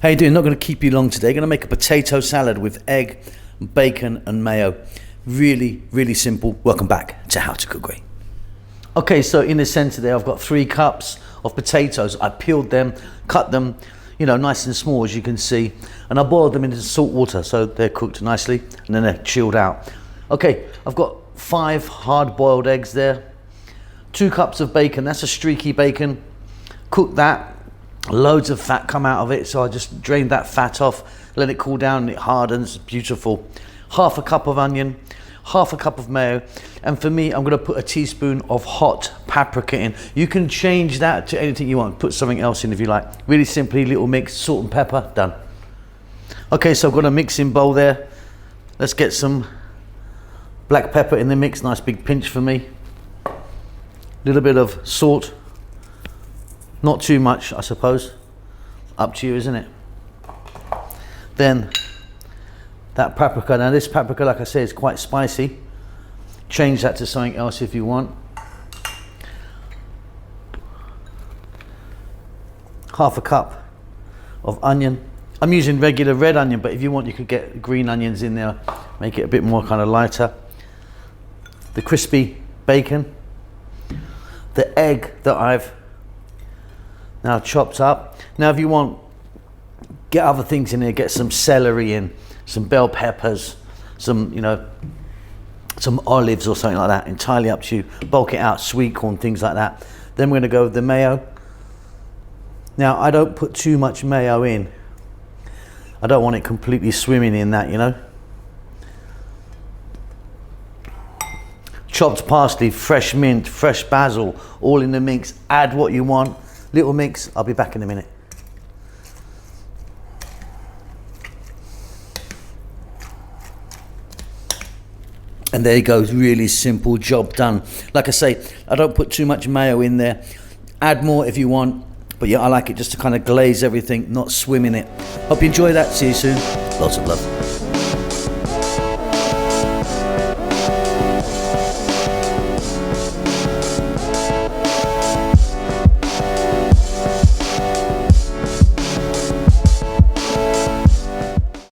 How you doing? Not going to keep you long today. Going to make a potato salad with egg, bacon and mayo. Really simple. Welcome back to How to Cook Great. Okay, so in the center there I've got 3 cups of potatoes. I peeled them, cut them, nice and small as you can see, and I boiled them into salt water so they're cooked nicely and then they're chilled out. Okay, I've got 5 hard-boiled eggs there, 2 cups of bacon. That's a streaky bacon. Cook that. Loads of fat come out of it, so I just drained that fat off, let it cool down, and it hardens. Beautiful. Half a cup of onion, half a cup of mayo, and for me I'm going to put a teaspoon of hot paprika in. You can change that to anything you want, put something else in if you like. Really simply, little mix, salt and pepper, done. Okay, so I've got a mixing bowl there. Let's get some black pepper in the mix, nice big pinch for me. A little bit of salt. Not too much, I suppose. Up to you, isn't it? Then that paprika. Now this paprika, like I said, is quite spicy. Change that to something else if you want. Half a cup of onion. I'm using regular red onion, but if you want, you could get green onions in there. Make it a bit more kind of lighter. The crispy bacon. The egg that I've now chopped up. Now if you want, get other things in here, get some celery in, some bell peppers, some olives or something like that, entirely up to you. Bulk it out, sweet corn, things like that. Then we're gonna go with the mayo. Now I don't put too much mayo in. I don't want it completely swimming in that, Chopped parsley, fresh mint, fresh basil, all in the mix. Add what you want. Little mix. I'll be back in a minute. And there you go, really simple, job done. Like I say, I don't put too much mayo in there. Add more if you want, but yeah, I like it just to kind of glaze everything, not swim in it. Hope you enjoy that. See you soon. Lots of love.